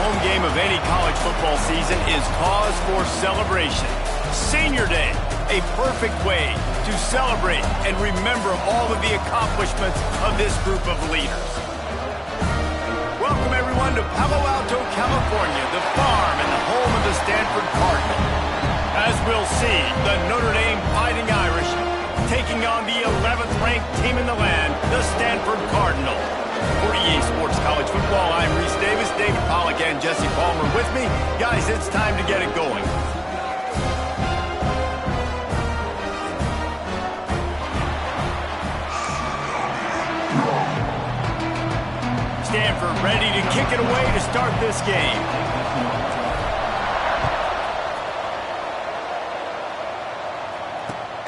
home game of any college football season is cause for celebration. Senior Day, a perfect way to celebrate and remember all of the accomplishments of this group of leaders. Welcome, everyone, to Palo Alto, California, the farm and the home of the Stanford Cardinal. As we'll see, the Notre Dame Fighting Irish taking on the 11th-ranked team in the land, the Stanford Cardinal. For EA Sports College Football, I'm Reese Davis, David Pollack, and Jesse Palmer with me. Guys, it's time to get it going. Stanford ready to kick it away to start this game.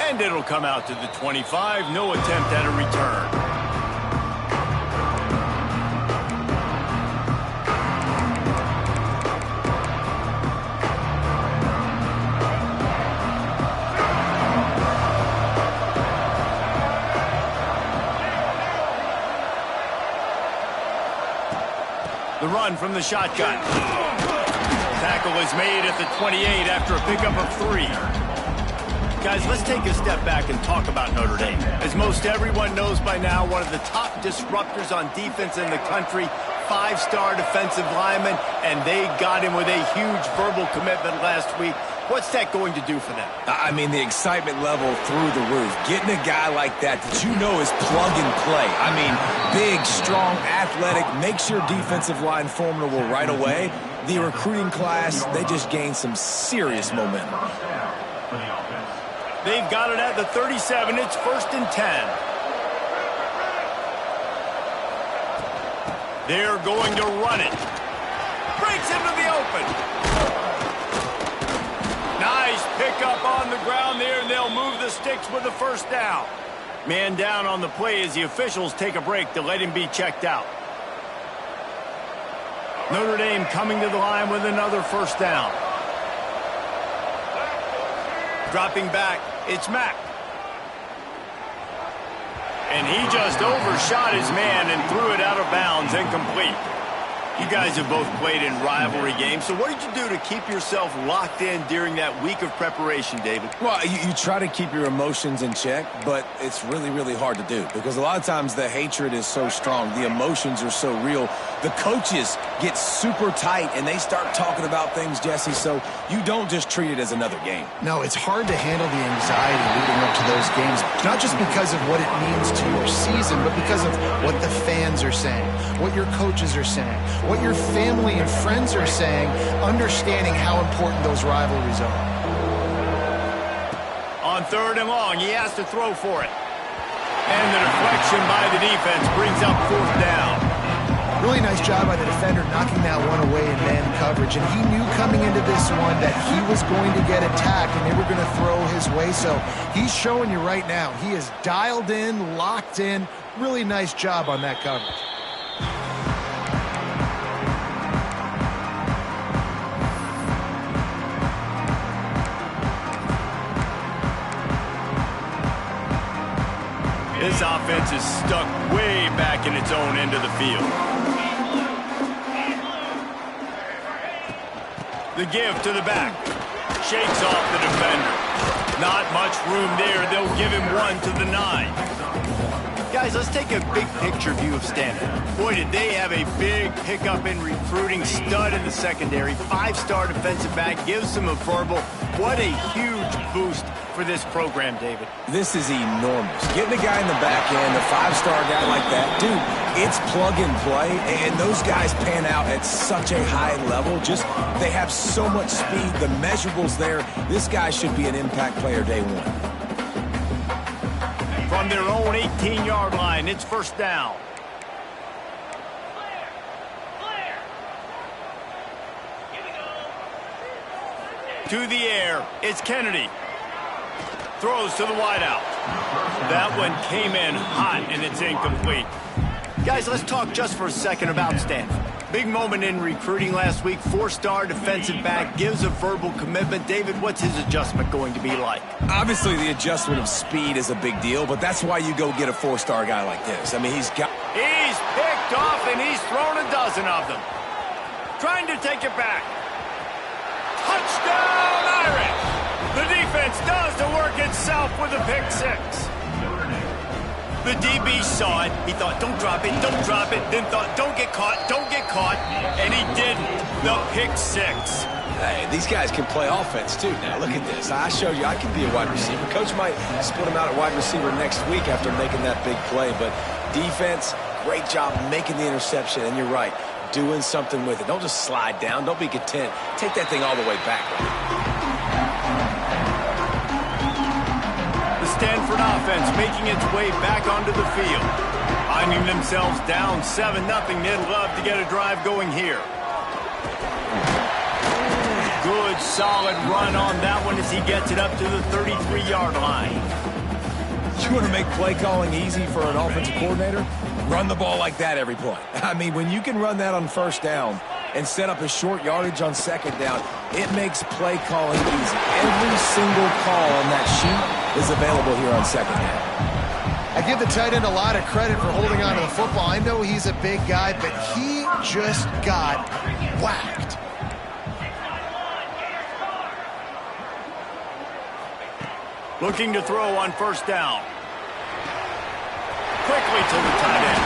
And it'll come out to the 25. No attempt at a return. The run from the shotgun. Tackle is made at the 28 after a pickup of 3. Guys, let's take a step back and talk about Notre Dame. As most everyone knows by now, one of the top disruptors on defense in the country, 5-star defensive lineman, and they got him with a huge verbal commitment last week. What's that going to do for them? I mean, the excitement level through the roof. Getting a guy like that you know is plug and play. I mean, big, strong, athletic, makes your defensive line formidable right away. The recruiting class, they just gained some serious momentum. They've got it at the 37. It's 1st and 10. They're going to run it. Breaks into the open. Nice pickup on the ground there, and they'll move the sticks with the first down. Man down on the play as the officials take a break to let him be checked out. Notre Dame coming to the line with another first down. Dropping back, it's Mack. And he just overshot his man and threw it out of bounds, incomplete. You guys have both played in rivalry games, so what did you do to keep yourself locked in during that week of preparation, David? Well, you try to keep your emotions in check, but it's really, really hard to do because a lot of times the hatred is so strong, the emotions are so real. The coaches get super tight, and they start talking about things, Jesse, so you don't just treat it as another game. No, it's hard to handle the anxiety leading up to those games, not just because of what it means to your season, but because of what the fans are saying, what your coaches are saying, what your family and friends are saying, understanding how important those rivalries are. On 3rd and long, he has to throw for it. And the deflection by the defense brings up 4th down. Really nice job by the defender knocking that one away in man coverage. And he knew coming into this one that he was going to get attacked and they were going to throw his way. So he's showing you right now, he is dialed in, locked in. Really nice job on that coverage. This offense is stuck way back in its own end of the field. The give to the back. Shakes off the defender. Not much room there. They'll give him 1 to the 9. Guys, let's take a big picture view of Stanford. Boy, did they have a big pickup in recruiting. Stud in the secondary. 5-star defensive back. Gives them a verbal. What a huge boost for this program, David. This is enormous. Getting a guy in the back end, a 5-star guy like that, dude, it's plug and play, and those guys pan out at such a high level. Just, they have so much speed, the measurables there. This guy should be an impact player day one. From their own 18-yard line, it's 1st down. To the air, it's Kennedy. Throws to the wideout. That one came in hot, and it's incomplete. Guys, let's talk just for a second about Stanford. Big moment in recruiting last week. 4-star defensive back, gives a verbal commitment. David, what's his adjustment going to be like? Obviously, the adjustment of speed is a big deal, but that's why you go get a 4-star guy like this. I mean, he's picked off, and he's thrown a dozen of them. trying to take it back. Touchdown, Irish! The defense does the work itself with a pick six. The DB saw it. He thought, don't drop it, then thought, don't get caught, and he didn't. The pick six. Hey, these guys can play offense, too. Now, look at this. I showed you I can be a wide receiver. Coach might split him out at wide receiver next week after making that big play, but defense, great job making the interception, and you're right, doing something with it. Don't just slide down. Don't be content. Take that thing all the way back. The Stanford offense making its way back onto the field. Finding themselves down 7-0, they'd love to get a drive going here. Good, solid run on that one as he gets it up to the 33-yard line. You want to make play calling easy for an offensive coordinator? Run the ball like that every play. I mean, when you can run that on first down and set up a short yardage on second down, it makes play calling easy. Every single call on that sheet is available here on second down. I give the tight end a lot of credit for holding on to the football. I know he's a big guy, but he just got whacked. Looking to throw on first down. Quickly to the tight end.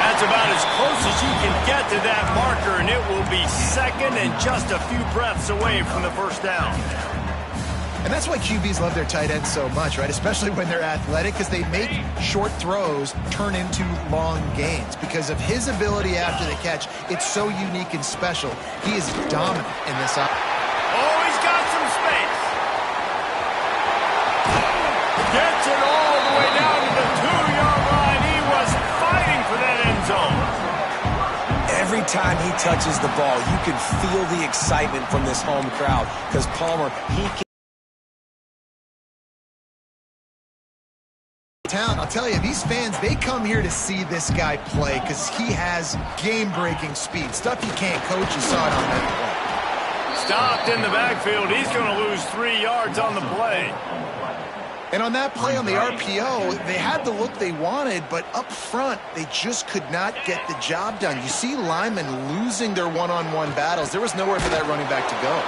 That's about as close as you can get to that marker, and it will be second and just a few breaths away from the first down. And that's why QBs love their tight ends so much, right? Especially when they're athletic, because they make short throws turn into long gains. Because of his ability after the catch, it's so unique and special. He is dominant in this. Oh, he's got some space. Gets it all the way down to the 2-yard line. He was fighting for that end zone. Every time he touches the ball, you can feel the excitement from this home crowd because Palmer, he can. I'll tell you, these fans, they come here to see this guy play because he has game-breaking speed. Stuff you can't coach. You saw it on that play. Stopped in the backfield. He's going to lose 3 yards on the play. And on that play on the RPO, they had the look they wanted, but up front, they just could not get the job done. You see linemen losing their one-on-one battles. There was nowhere for that running back to go.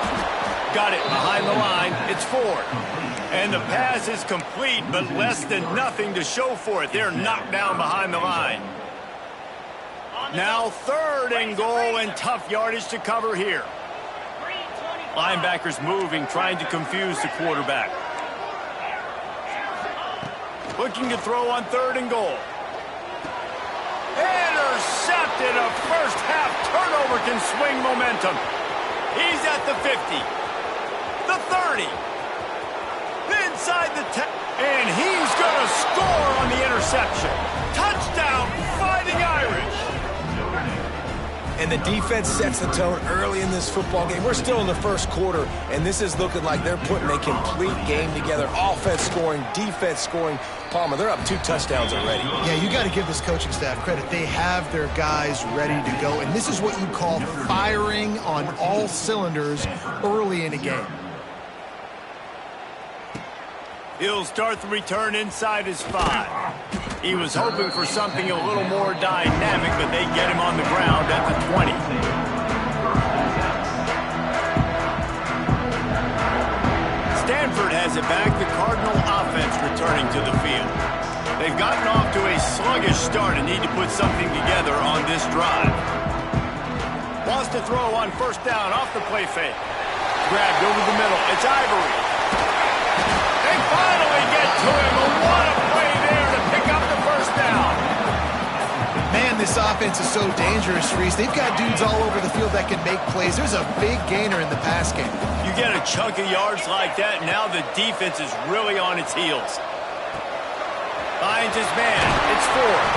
Got it behind the line. It's Ford. And the pass is complete, but less than nothing to show for it. They're knocked down behind the line. Now 3rd and goal and tough yardage to cover here. Linebackers moving, trying to confuse the quarterback. Looking to throw on 3rd and goal. Intercepted. A first half turnover can swing momentum. He's at the 50. The 30. Inside the 10. And he's going to score on the interception. Touchdown, Fighting Irish. And the defense sets the tone early in this football game. We're still in the first quarter, and this is looking like they're putting a complete game together. Offense scoring, defense scoring. Palmer, they're up 2 touchdowns already. Yeah, you got to give this coaching staff credit. They have their guys ready to go, and this is what you call firing on all cylinders early in a game. He'll start the return inside his 5. He was hoping for something a little more dynamic, but they get him on the ground at the 20. Stanford has it back. The Cardinal offense returning to the field. They've gotten off to a sluggish start and need to put something together on this drive. Wants to throw on first down off the play fake. Grabbed over the middle. It's Ivory. They finally get to him. What a play there to pick up the first down. Man, this offense is so dangerous, Reese. They've got dudes all over the field that can make plays. There's a big gainer in the pass game. You get a chunk of yards like that, now the defense is really on its heels. Finds his man. It's Ford.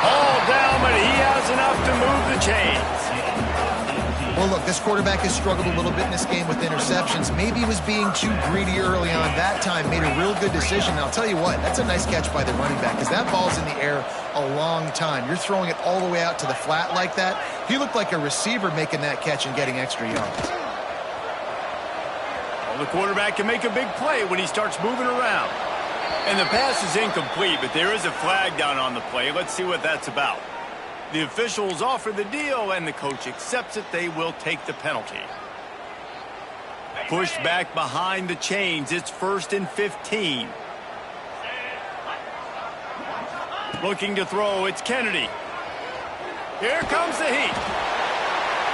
All down, but he has enough to move the chains. Well, look, this quarterback has struggled a little bit in this game with interceptions. Maybe he was being too greedy early on. That time made a real good decision. Now, I'll tell you what, that's a nice catch by the running back because that ball's in the air a long time. You're throwing it all the way out to the flat like that. He looked like a receiver making that catch and getting extra yards. Well, the quarterback can make a big play when he starts moving around. And the pass is incomplete, but there is a flag down on the play. Let's see what that's about. The officials offer the deal, and the coach accepts it. They will take the penalty. Pushed back behind the chains. It's 1st and 15. Looking to throw. It's Kennedy. Here comes the heat.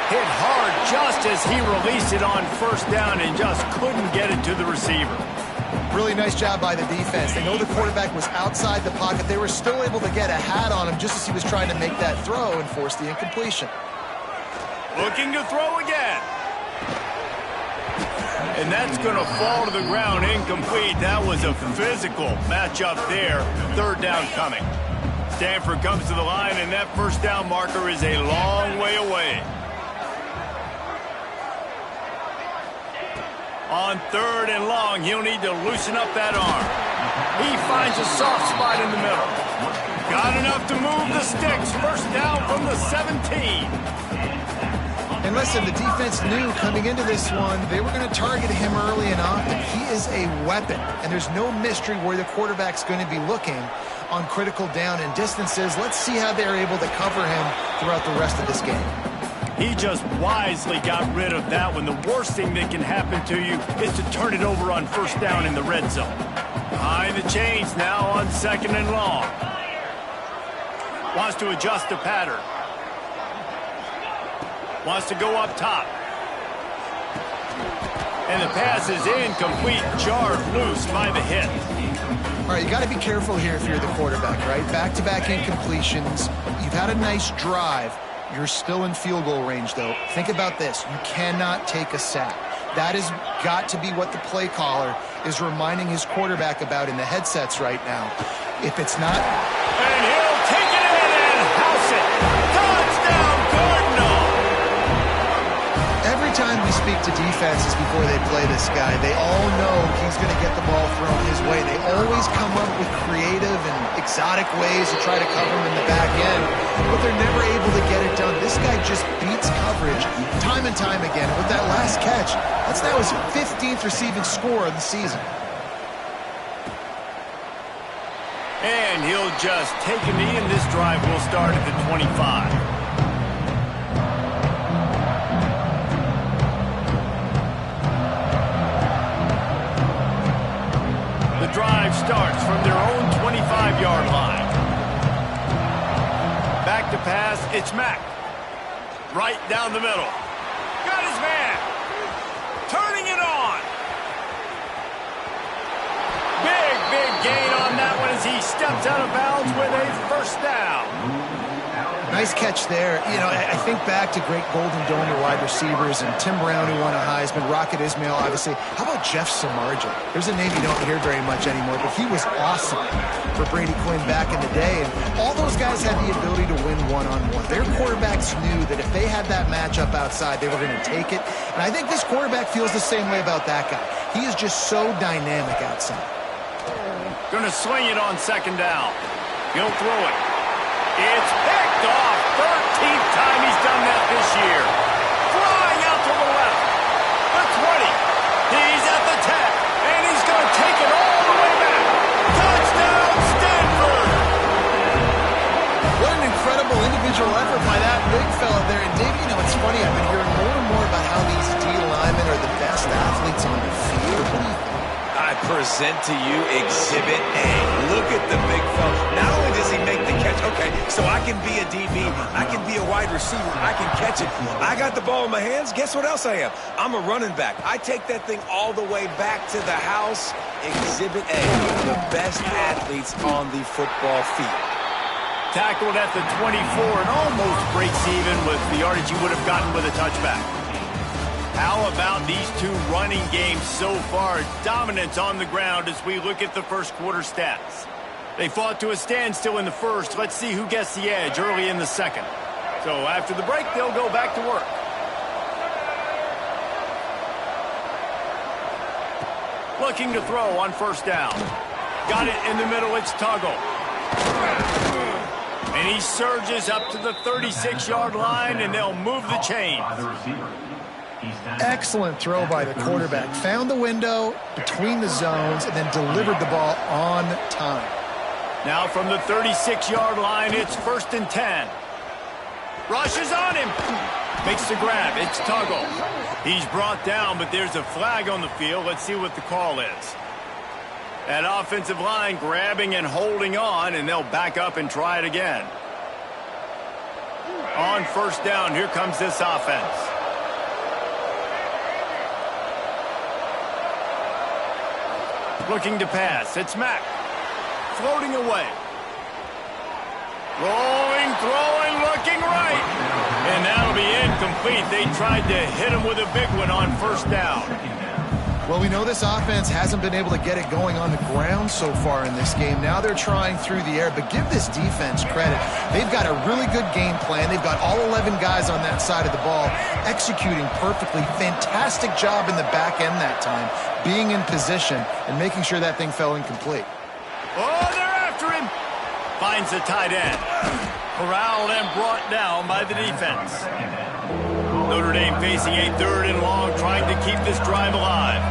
Hit hard just as he released it on 1st down and just couldn't get it to the receiver. Really nice job by the defense. They know the quarterback was outside the pocket. They were still able to get a hat on him just as he was trying to make that throw and force the incompletion. Looking to throw again. And that's going to fall to the ground incomplete. That was a physical matchup there. 3rd down coming. Stanford comes to the line, and that 1st down marker is a long way away. On 3rd and long, he'll need to loosen up that arm. He finds a soft spot in the middle. Got enough to move the sticks. 1st down from the 17. And listen, the defense knew coming into this one, they were going to target him early and often. He is a weapon, and there's no mystery where the quarterback's going to be looking on critical down and distances. Let's see how they're able to cover him throughout the rest of this game. He just wisely got rid of that one. The worst thing that can happen to you is to turn it over on 1st down in the red zone. Behind the chains now on 2nd and long. Wants to adjust the pattern. Wants to go up top. And the pass is incomplete, jarred loose by the hit. All right, you got to be careful here if you're the quarterback, right? Back-to-back incompletions. You've had a nice drive. You're still in field goal range, though. Think about this. You cannot take a sack. That has got to be what the play caller is reminding his quarterback about in the headsets right now. If it's not... And he'll take it in and house it. Touchdown, Cardinal! Every time we speak to defenses before they play this guy, they all know he's going to get the ball thrown his way. They always come up with creative and exotic ways to try to cover him in the back end, but they're never able to get it done. This guy just beats coverage time and time again. With that last catch, that's now his 15th receiving score of the season. And he'll just take a knee, and this drive will start at the 25. The drive starts from their own 25-yard line. Back to pass, it's Mack. Right down the middle. Got his man. Turning it on. Big gain on that one as he steps out of bounds with a 1st down. Nice catch there. You know, I think back to great Golden Domer wide receivers and Tim Brown, who won a Heisman, Rocket Ismail, obviously. How about Jeff Samardzija? There's a name you don't hear very much anymore, but he was awesome for Brady Quinn back in the day. And all those guys had the ability to win one-on-one. Their quarterbacks knew that if they had that matchup outside, they were going to take it. And I think this quarterback feels the same way about that guy. He is just so dynamic outside. Going to swing it on 2nd down. He'll throw it. It's picked off. 13th time he's done that this year. Flying out to the left. The 20. He's at the 10. And he's going to take it all the way back. Touchdown, Stanford! What an incredible individual effort by that big fella there. And Dave, you know, it's funny. I've been hearing more and more about how these D linemen are the best athletes on the field. What do you think? I present to you Exhibit A. Look at the big fella. Not only does he make the catch, okay, so I can be a DB, I can be a wide receiver, I can catch it. I got the ball in my hands. Guess what else I am? I'm a running back. I take that thing all the way back to the house. Exhibit A, the best athletes on the football field. Tackled at the 24 and almost breaks even with the yardage he would have gotten with a touchback. How about these two running games so far? Dominance on the ground as we look at the 1st quarter stats. They fought to a standstill in the 1st. Let's see who gets the edge early in the 2nd. So after the break, they'll go back to work. Looking to throw on 1st down. Got it in the middle, it's Tuggle. And he surges up to the 36-yard line, and they'll move the chain. Excellent throw by the quarterback. Found the window between the zones and then delivered the ball on time. Now from the 36-yard line, it's 1st and 10. Rushes on him. Makes the grab. It's Tuggle. He's brought down, but there's a flag on the field. Let's see what the call is. That offensive line grabbing and holding on, and they'll back up and try it again. On first down, here comes this offense. Looking to pass. It's Mack. Floating away. Rolling, throwing, looking right. And that'll be incomplete. They tried to hit him with a big one on first down. Well, we know this offense hasn't been able to get it going on the ground so far in this game. Now they're trying through the air, but give this defense credit. They've got a really good game plan. They've got all 11 guys on that side of the ball executing perfectly. Fantastic job in the back end that time, being in position and making sure that thing fell incomplete. Oh, they're after him. Finds the tight end. Corralled and brought down by the defense. Notre Dame facing a 3rd and long, trying to keep this drive alive.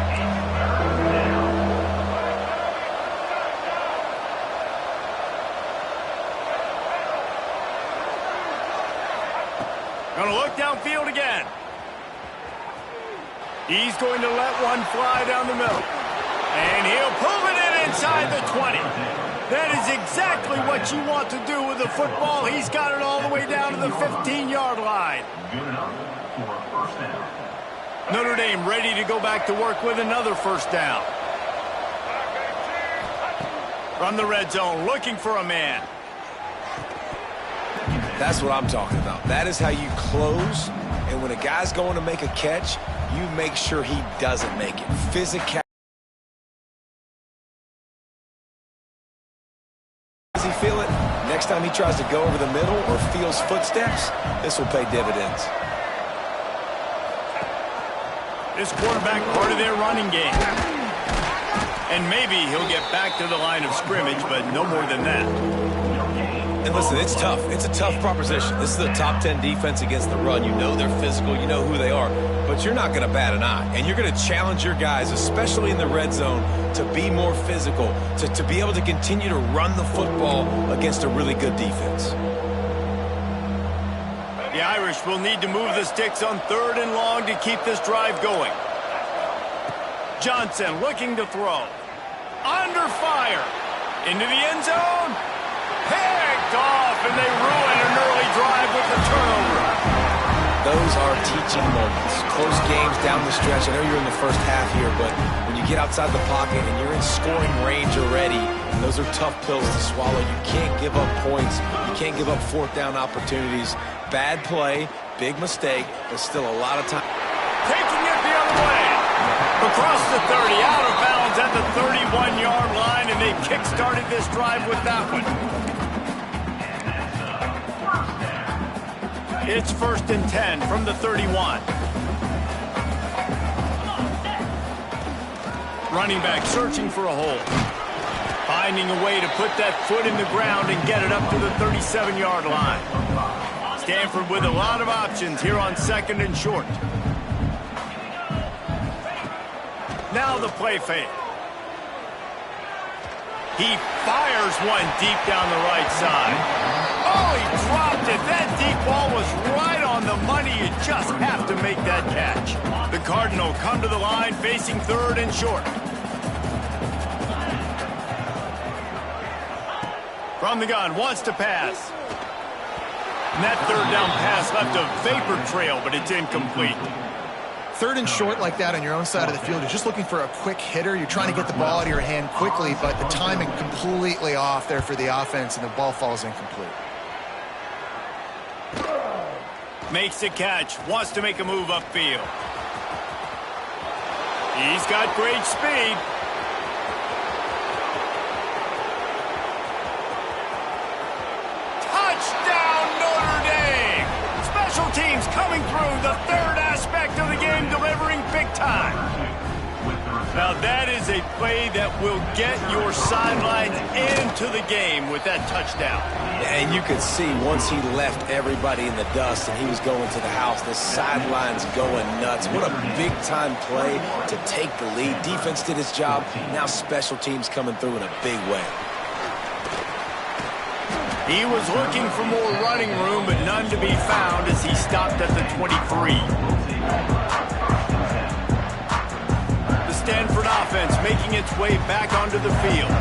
Gonna look downfield again. He's going to let one fly down the middle. And he'll pull it in inside the 20. That is exactly what you want to do with the football. He's got it all the way down to the 15-yard line. Notre Dame ready to go back to work with another first down. From the red zone, looking for a man. That's what I'm talking about. That is how you close. And when a guy's going to make a catch, you make sure he doesn't make it. Physicality. Does he feel it? Next time he tries to go over the middle or feels footsteps, this will pay dividends. This quarterback part of their running game. And maybe he'll get back to the line of scrimmage, but no more than that. And listen, it's tough. It's a tough proposition. This is a top 10 defense against the run. You know they're physical. You know who they are. But you're not going to bat an eye. And you're going to challenge your guys, especially in the red zone, to be more physical, to be able to continue to run the football against a really good defense. The Irish will need to move the sticks on 3rd and long to keep this drive going. Johnson looking to throw. Under fire. Into the end zone. Picked off, and they ruin an early drive with the turnover. Those are teaching moments. Close games down the stretch. I know you're in the first half here, but when you get outside the pocket and you're in scoring range already, those are tough pills to swallow. You can't give up points. You can't give up 4th down opportunities. Bad play, big mistake, but still a lot of time. Taking it the other way. Across the 30, out of bounds at the 31-yard line, and they kick-started this drive with that one. It's 1st and 10 from the 31. Running back searching for a hole. Finding a way to put that foot in the ground and get it up to the 37-yard line. Stanford with a lot of options here on 2nd and short. Now the play fake. He fires one deep down the right side. Oh, he dropped it. That deep ball was right on the money. You just have to make that catch. The Cardinal come to the line facing 3rd and short. From the gun, wants to pass. And that 3rd down pass left a vapor trail, but it's incomplete. 3rd and short like that on your own side of the field, you're just looking for a quick hitter. You're trying to get the ball out of your hand quickly, but the timing completely off there for the offense, and the ball falls incomplete. Makes the catch, wants to make a move upfield. He's got great speed. Touchdown, Notre Dame! Special teams coming through, the 3rd aspect of the game, delivering big time. Now that is a play that will get your sidelines into the game with that touchdown. And you could see once he left everybody in the dust and he was going to the house, the sidelines going nuts. What a big-time play to take the lead. Defense did its job. Now special teams coming through in a big way. He was looking for more running room, but none to be found as he stopped at the 23. The Stanford offense making its way back onto the field.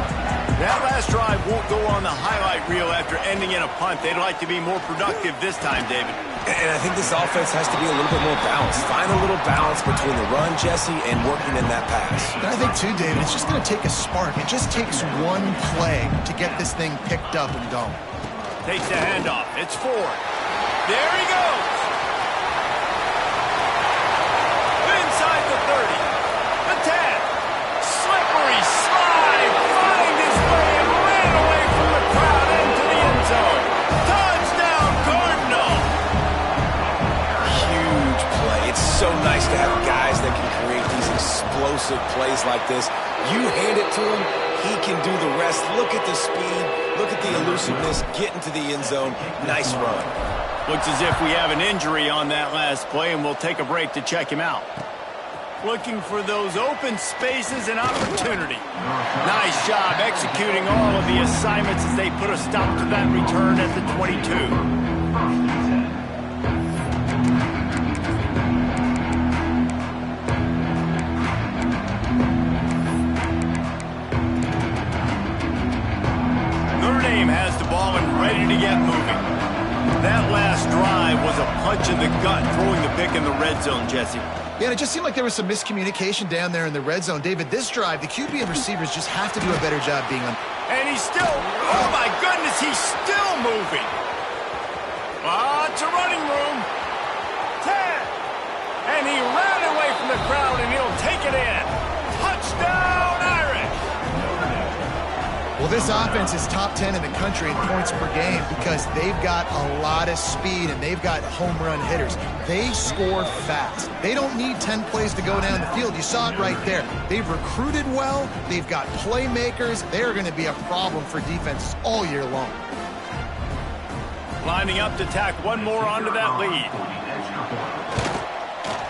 That last drive won't go on the highlight reel after ending in a punt. They'd like to be more productive this time, David. And I think this offense has to be a little bit more balanced. Find a little balance between the run, Jesse, and working in that pass. And I think, too, David, it's just going to take a spark. It just takes one play to get this thing picked up and going. Takes the handoff. It's Ford. There he goes. Inside the 30. The 10. Slippery slide. Find his way and ran away from the crowd into the end zone. Touchdown, Cardinal. Huge play. It's so nice to have guys that can create these explosive plays like this. You hand it to him, he can do the rest. Look at the speed. Look at the elusiveness. Get into the end zone. Nice run. Looks as if we have an injury on that last play, and we'll take a break to check him out. Looking for those open spaces and opportunity. Nice job executing all of the assignments as they put a stop to that return at the 22. Has the ball and ready to get moving. That last drive was a punch in the gut, throwing the pick in the red zone, Jesse. Yeah, and it just seemed like there was some miscommunication down there in the red zone. David, this drive, the QB and receivers just have to do a better job being on. And he's still, oh my goodness, he's still moving. Lots of running room. 10. And he ran away from the crowd, and he'll take it in. Touchdown, Irish. Well, this offense is top 10 in the country in points per game because they've got a lot of speed and they've got home run hitters. They score fast. They don't need 10 plays to go down the field. You saw it right there. They've recruited well. They've got playmakers. They're going to be a problem for defenses all year long. Lining up to tack one more onto that lead.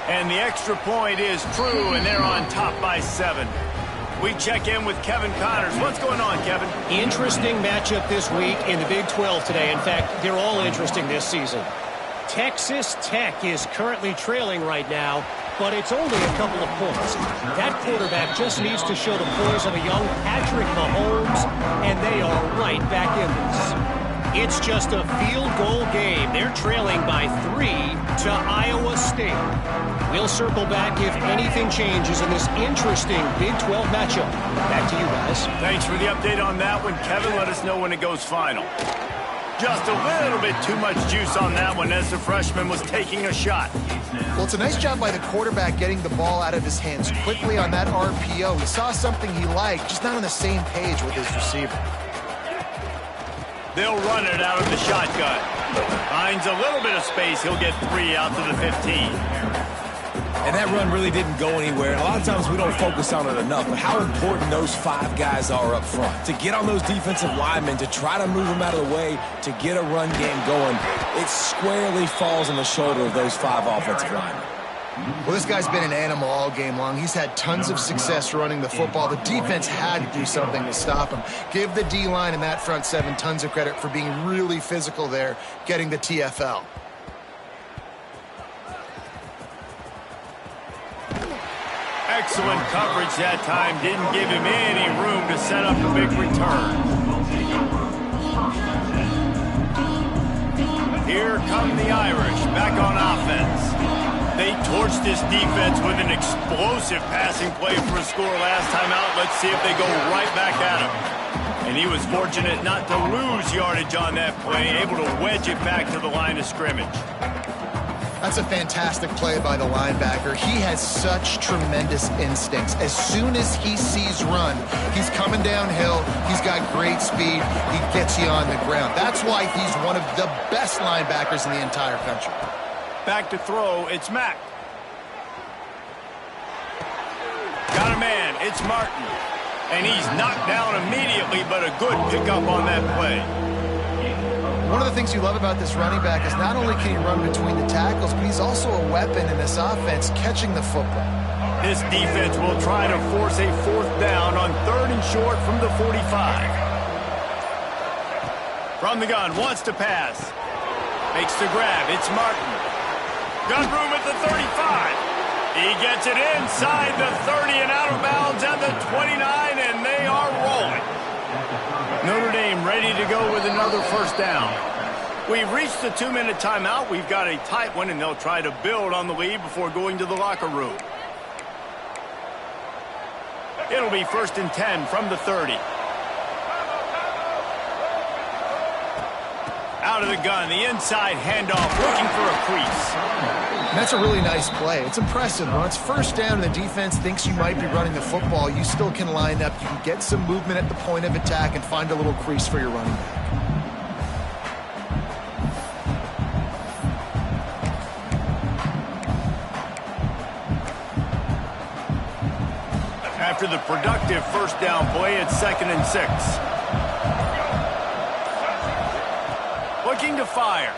And the extra point is true, and they're on top by 7. We check in with Kevin Connors. What's going on, Kevin? Interesting matchup this week in the Big 12 today. In fact, they're all interesting this season. Texas Tech is currently trailing right now, but it's only a couple of points. That quarterback just needs to show the poise of a young Patrick Mahomes, and they are right back in this. It's just a field goal game. They're trailing by 3 to Iowa State. We'll circle back if anything changes in this interesting Big 12 matchup. Back to you guys. Thanks for the update on that one, Kevin. Let us know when it goes final. Just a little bit too much juice on that one as the freshman was taking a shot. Well, it's a nice job by the quarterback getting the ball out of his hands quickly on that RPO. He saw something he liked, just not on the same page with his receiver. They'll run it out of the shotgun. Finds a little bit of space. He'll get 3 out to the 15. And that run really didn't go anywhere. And a lot of times we don't focus on it enough, but how important those 5 guys are up front. To get on those defensive linemen, to try to move them out of the way, to get a run game going, it squarely falls on the shoulder of those 5 offensive linemen. Well, this guy's been an animal all game long. He's had tons of success running the football. The defense had to do something to stop him. Give the D-line and that front 7 tons of credit for being really physical there, getting the TFL. Excellent coverage that time. Didn't give him any room to set up a big return. Here come the Irish back on offense. They torched this defense with an explosive passing play for a score last time out. Let's see if they go right back at him. And he was fortunate not to lose yardage on that play, able to wedge it back to the line of scrimmage. That's a fantastic play by the linebacker. He has such tremendous instincts. As soon as he sees run, he's coming downhill. He's got great speed. He gets you on the ground. That's why he's one of the best linebackers in the entire country. Back to throw, it's Mack. Got a man, it's Martin. And he's knocked down immediately, but a good pickup on that play. One of the things you love about this running back is not only can he run between the tackles, but he's also a weapon in this offense, catching the football. This defense will try to force a 4th down on 3rd and short from the 45. From the gun, wants to pass. Makes the grab. It's Martin. Gun room at the 35. He gets it inside the 30 and out of bounds at the 29, and they are rolling. Notre Dame ready to go with another first down. We've reached the 2-minute timeout. We've got a tight one, and they'll try to build on the lead before going to the locker room. It'll be 1st and 10 from the 30. Out of the gun, the inside handoff, looking for a crease. And that's a really nice play. It's impressive. When it's first down and the defense thinks you might be running the football, you still can line up. You can get some movement at the point of attack and find a little crease for your running back. After the productive first down play, it's 2nd and 6. Looking to fire.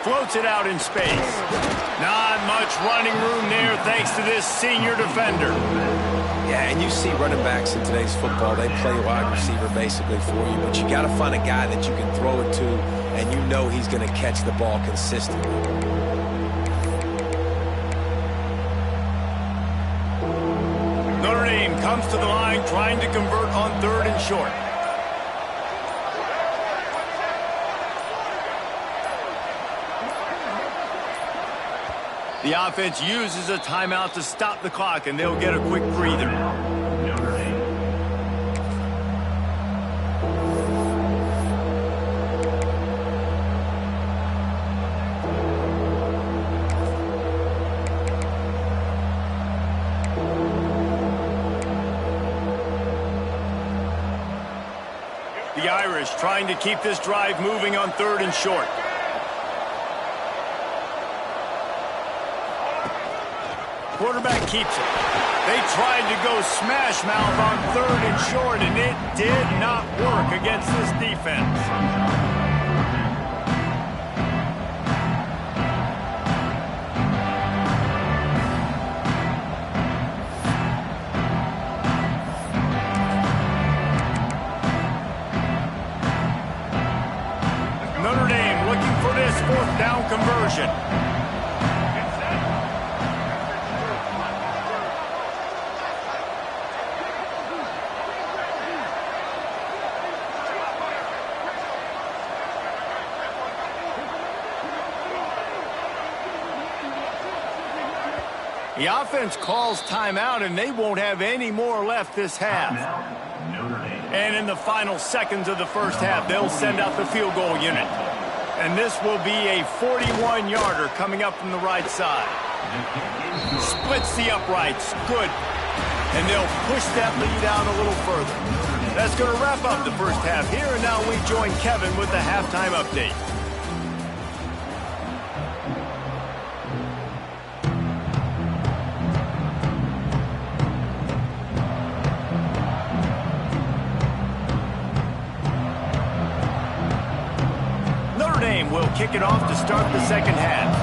Floats it out in space. Not much running room there thanks to this senior defender. Yeah, and you see running backs in today's football, they play wide receiver basically for you, but you got to find a guy that you can throw it to, and you know he's going to catch the ball consistently. Notre Dame comes to the line trying to convert on 3rd and short. The offense uses a timeout to stop the clock, and they'll get a quick breather. The Irish trying to keep this drive moving on 3rd and short. Quarterback keeps it. They tried to go smash mouth on 3rd and short, and it did not work against this defense. Notre Dame looking for this 4th down conversion. The offense calls timeout, and they won't have any more left this half. And in the final seconds of the first half, they'll send out the field goal unit. And this will be a 41-yarder coming up from the right side. Splits the uprights. Good. And they'll push that lead out a little further. That's going to wrap up the first half here, and now we join Kevin with the halftime update. Will kick it off to start the second half.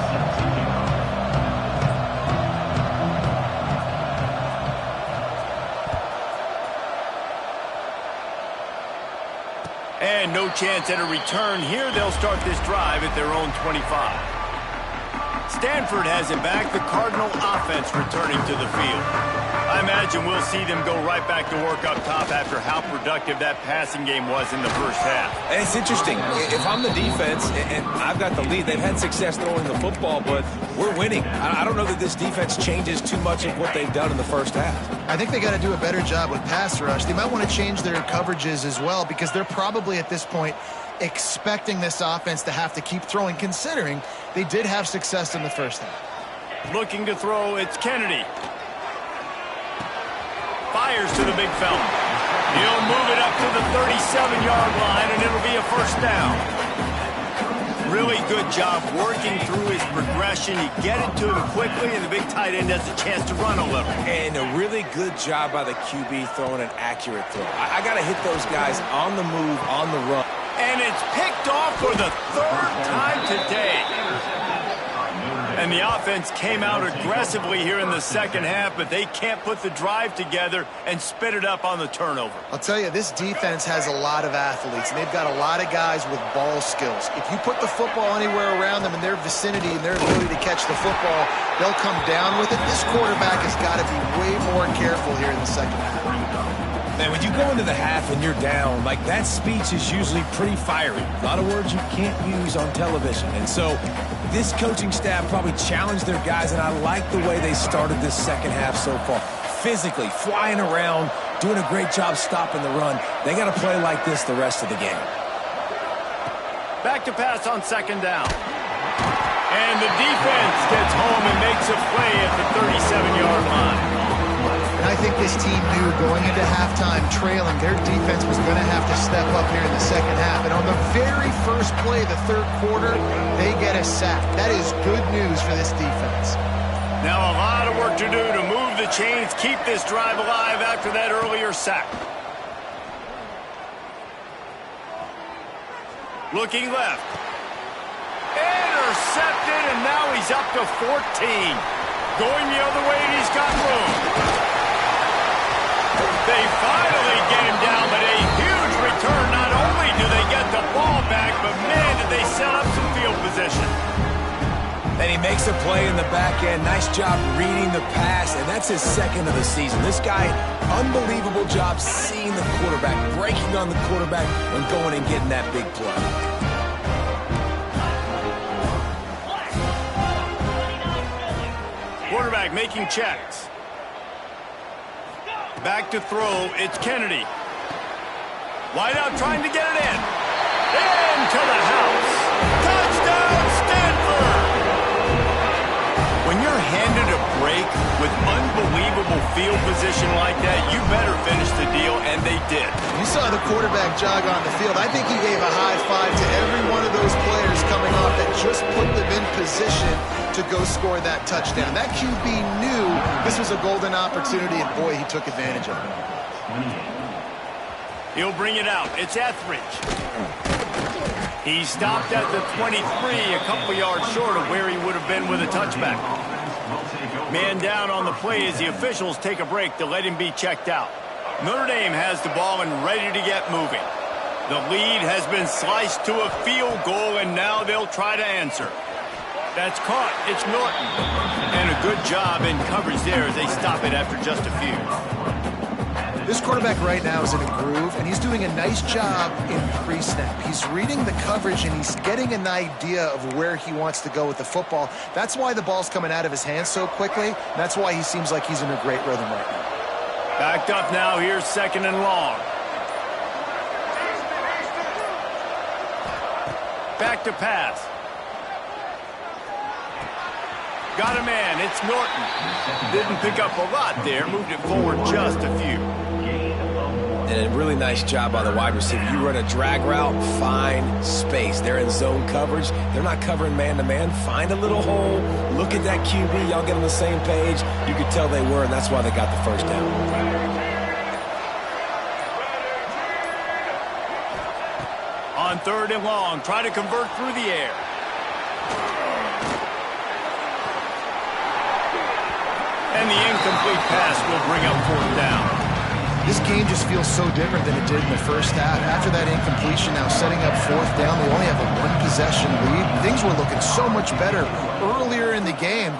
And no chance at a return here. They'll start this drive at their own 25. Stanford has it back. The Cardinal offense returning to the field. I imagine we'll see them go right back to work up top after how productive that passing game was in the first half. And it's interesting. If I'm the defense and I've got the lead, they've had success throwing the football, but we're winning. I don't know that this defense changes too much of what they've done in the first half. I think they got to do a better job with pass rush. They might want to change their coverages as well, because they're probably at this point expecting this offense to have to keep throwing, considering they did have success in the first half. Looking to throw, it's Kennedy. Fires to the big fella. He'll move it up to the 37-yard line, and it'll be a first down. Really good job working through his progression. You get it to him quickly, and the big tight end has a chance to run a little. And a really good job by the QB throwing an accurate throw. I got to hit those guys on the move, on the run. And it's picked off for the 3rd time today. And the offense came out aggressively here in the second half, but they can't put the drive together and spit it up on the turnover. I'll tell you, this defense has a lot of athletes, and they've got a lot of guys with ball skills. If you put the football anywhere around them in their vicinity and their ability to catch the football, they'll come down with it. This quarterback has got to be way more careful here in the second half. Man, when you go into the half and you're down, like that speech is usually pretty fiery. A lot of words you can't use on television. And so this coaching staff probably challenged their guys, and I like the way they started this second half so far. Physically, flying around, doing a great job stopping the run. They got to play like this the rest of the game. Back to pass on second down. And the defense gets home and makes a play at the 37-yard line. And I think this team knew going into halftime trailing, their defense was going to have to step up here in the second half. And on the very first play, the third quarter, they get a sack. That is good news for this defense. Now a lot of work to do to move the chains, keep this drive alive after that earlier sack. Looking left. Intercepted, and now he's up to 14. Going the other way, and he's got room. They finally get him down, but a huge return. Not only do they get the ball back, but man, did they set up some field position. And he makes a play in the back end. Nice job reading the pass, and that's his second of the season. This guy, unbelievable job seeing the quarterback, breaking on the quarterback, and going and getting that big play. Quarterback making checks. Back to throw, it's Kennedy. Wide out trying to get it in. Into the house. Touchdown, Stanford! When you're handed a break with unbelievable field position like that, you better finish the deal, and they did. You saw the quarterback jog on the field. I think he gave a high five to every one of those players coming off that just put them in position to go score that touchdown. That QB knew this was a golden opportunity, and boy, he took advantage of it. He'll bring it out. It's Etheridge. He stopped at the 23, a couple yards short of where he would have been with a touchback. Man down on the play as the officials take a break to let him be checked out. Notre Dame has the ball and ready to get moving. The lead has been sliced to a field goal, and now they'll try to answer. That's caught. It's Norton. And a good job in coverage there as they stop it after just a few. This quarterback right now is in a groove, and he's doing a nice job in pre-snap. He's reading the coverage, and he's getting an idea of where he wants to go with the football. That's why the ball's coming out of his hands so quickly. That's why he seems like he's in a great rhythm right now. Backed up now. Here's second and long. Back to pass. Got a man. It's Norton. Didn't pick up a lot there. Moved it forward just a few. And a really nice job by the wide receiver. You run a drag route, find space. They're in zone coverage. They're not covering man-to-man. Find a little hole. Look at that QB. Y'all get on the same page. You could tell they were, and that's why they got the first down. On third and long, try to convert through the air. And the incomplete pass will bring up fourth down. This game just feels so different than it did in the first half. After that incompletion, now setting up fourth down, they only have a one-possession lead. Things were looking so much better earlier in the game.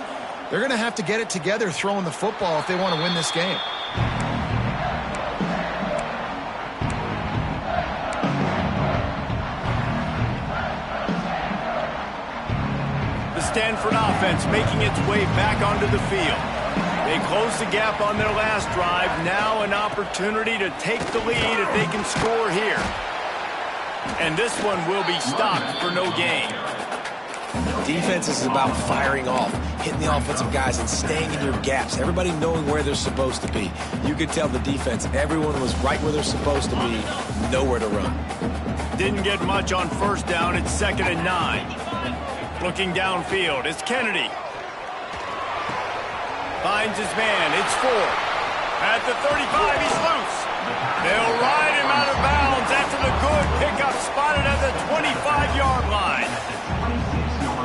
They're going to have to get it together throwing the football if they want to win this game. The Stanford offense making its way back onto the field. They closed the gap on their last drive. Now an opportunity to take the lead if they can score here. And this one will be stopped for no gain. Defense is about firing off, hitting the offensive guys and staying in your gaps. Everybody knowing where they're supposed to be. You could tell the defense, everyone was right where they're supposed to be, nowhere to run. Didn't get much on first down. It's 2nd and 9. Looking downfield, it's Kennedy. Finds his man, it's 4. At the 35, he's loose. They'll ride him out of bounds after the good pickup spotted at the 25-yard line.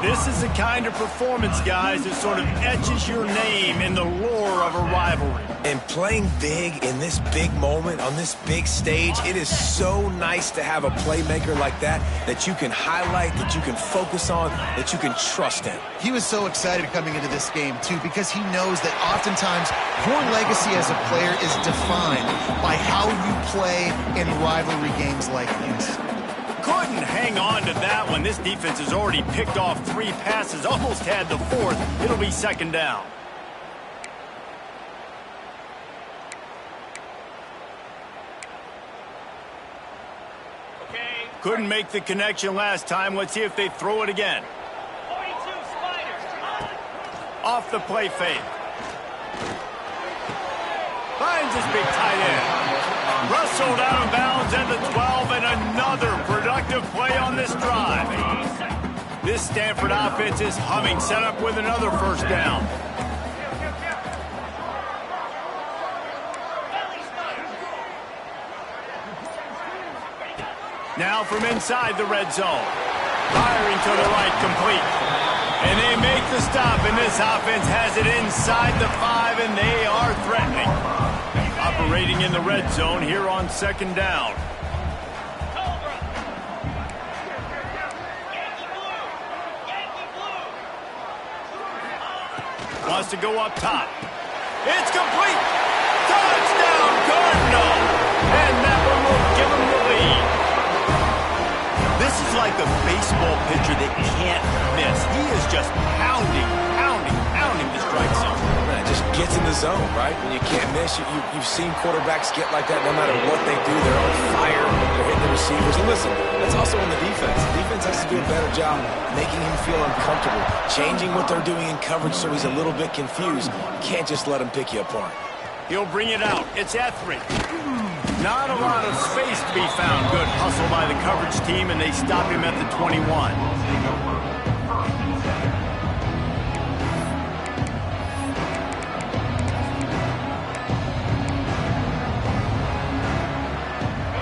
This is the kind of performance, guys, that sort of etches your name in the lore of a rivalry. And playing big in this big moment, on this big stage, it is so nice to have a playmaker like that you can highlight, that you can focus on, that you can trust in. He was so excited coming into this game, too, because he knows that oftentimes your legacy as a player is defined by how you play in rivalry games like this. Couldn't hang on to that one. This defense has already picked off 3 passes, almost had the 4th. It'll be 2nd down. Couldn't make the connection last time. Let's see if they throw it again. 42 Spiders. Off the play fake. Finds his big tight end. Rustled out of bounds at the 12, and another productive play on this drive. This Stanford offense is humming, set up with another 1st down. Now from inside the red zone. Firing to the right, complete. And they make the stop, and this offense has it inside the 5, and they are threatening. Operating in the red zone here on 2nd down. Wants to go up top. It's complete. Touchdown, Cardinal. And that one will give them the lead. This is like a baseball pitcher that can't miss. He is just pounding the strike zone. It just gets in the zone, right? When you can't miss, you've seen quarterbacks get like that no matter what they do. They're on fire. They're hitting the receivers. And listen, that's also on the defense. The defense has to do a better job making him feel uncomfortable, changing what they're doing in coverage so he's a little bit confused. You can't just let him pick you apart. He'll bring it out. It's Etheridge. Not a lot of space to be found. Good hustle by the coverage team, and they stop him at the 21.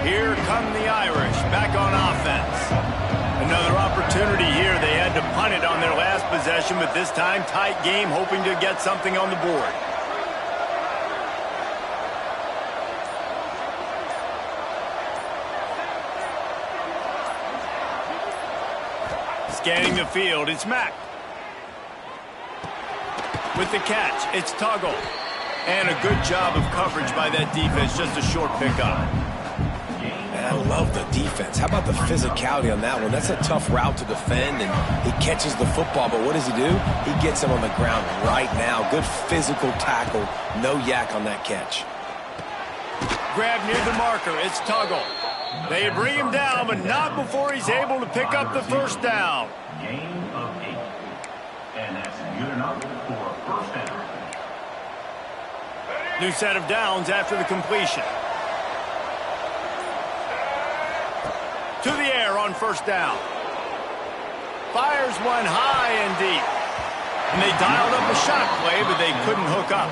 Here come the Irish, back on offense. Another opportunity here. They had to punt it on their last possession, but this time tight game, hoping to get something on the board. Scanning the field, it's Mack. With the catch, it's Tuggle. And a good job of coverage by that defense, just a short pickup. I love the defense. How about the physicality on that one? That's a tough route to defend, and he catches the football, but what does he do? He gets him on the ground right now. Good physical tackle. No yak on that catch. Grab near the marker. It's Tuggle. They bring him down, but not before he's able to pick up the 1st down. Gain of 8. And that's good enough for a 1st down. New set of downs after the completion. To the air on 1st down. Fires one high and deep. And they dialed up a shot play, but they couldn't hook up.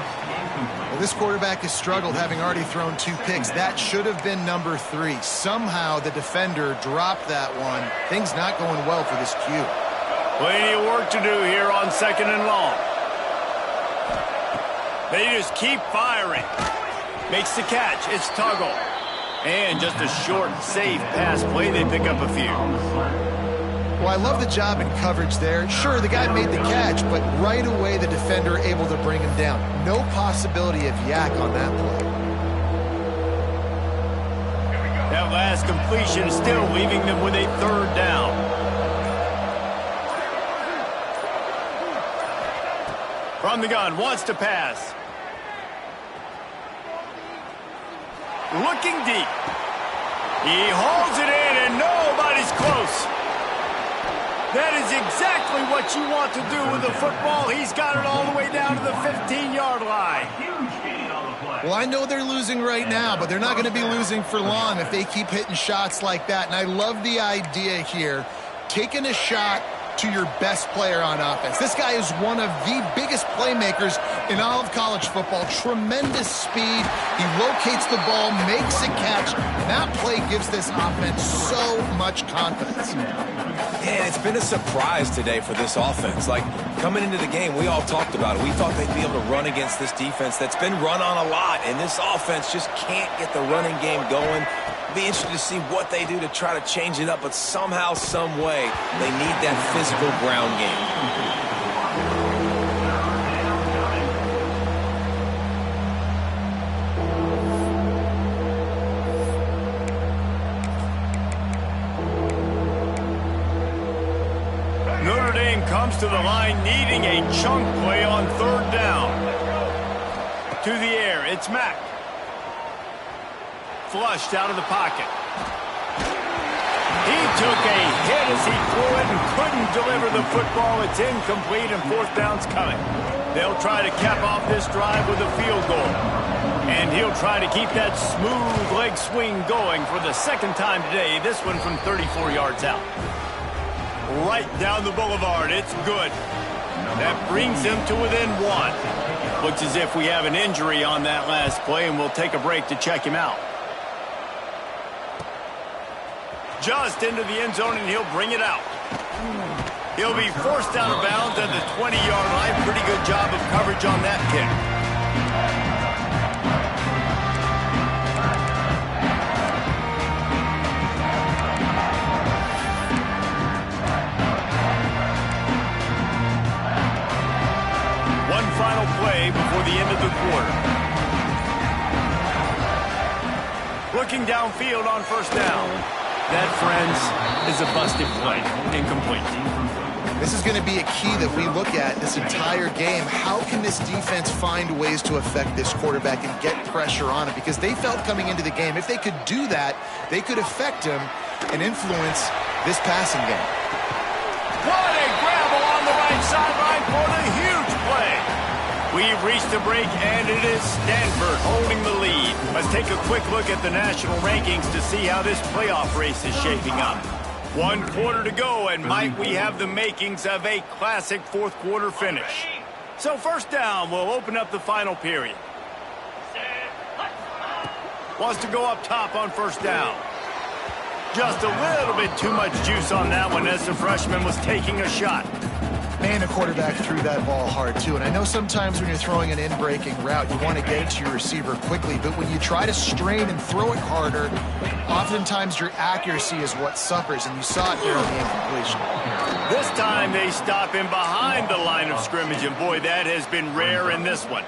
Well, this quarterback has struggled, having already thrown 2 picks. That should have been number 3. Somehow the defender dropped that one. Things not going well for this Q. Plenty of work to do here on 2nd and long. They just keep firing. Makes the catch. It's Tuggle. And just a short, safe pass play. They pick up a few. Well, I love the job in coverage there. Sure, the guy made the catch, but right away the defender able to bring him down. No possibility of yak on that play. That last completion still leaving them with a 3rd down. From the gun, wants to pass. Looking deep. He holds it in, and nobody's close. That is exactly what you want to do with the football. He's got it all the way down to the 15-yard line. Well, I know they're losing right now, but they're not going to be losing for long if they keep hitting shots like that. And I love the idea here, taking a shot to your best player on offense. This guy is one of the biggest playmakers in all of college football. Tremendous speed. He locates the ball, makes a catch, and that play gives this offense so much confidence. And it's been a surprise today for this offense. Like, coming into the game, we all talked about it. We thought they'd be able to run against this defense that's been run on a lot, and this offense just can't get the running game going. It'll be interesting to see what they do to try to change it up, but somehow, some way, they need that physical ground game. Comes to the line needing a chunk play on third down. To the air, it's Mack. Flushed out of the pocket. He took a hit as he threw it and couldn't deliver the football. It's incomplete and fourth down's coming. They'll try to cap off this drive with a field goal. And he'll try to keep that smooth leg swing going for the second time today. This one from 34 yards out. Right down the boulevard. It's good. That brings him to within one. Looks as if we have an injury on that last play, and we'll take a break to check him out. Just into the end zone, and he'll bring it out. He'll be forced out of bounds at the 20-yard line. Pretty good job of coverage on that kick. Final play before the end of the quarter. Looking downfield on first down. That, friends, is a busted play. Incomplete. This is going to be a key that we look at this entire game. How can this defense find ways to affect this quarterback and get pressure on him? Because they felt coming into the game, if they could do that, they could affect him and influence this passing game. What a grab along the right sideline for the huge play. We've reached a break, and it is Stanford holding the lead. Let's take a quick look at the national rankings to see how this playoff race is shaping up. 1 quarter to go, and might we have the makings of a classic fourth quarter finish. So first down, we'll open up the final period. Wants to go up top on first down. Just a little bit too much juice on that one as the freshman was taking a shot. Man, the quarterback threw that ball hard, too. And I know sometimes when you're throwing an in-breaking route, you want to get it to your receiver quickly. But when you try to strain and throw it harder, oftentimes your accuracy is what suffers. And you saw it here on the incompletion. This time they stop him behind the line of scrimmage. And, boy, that has been rare in this one.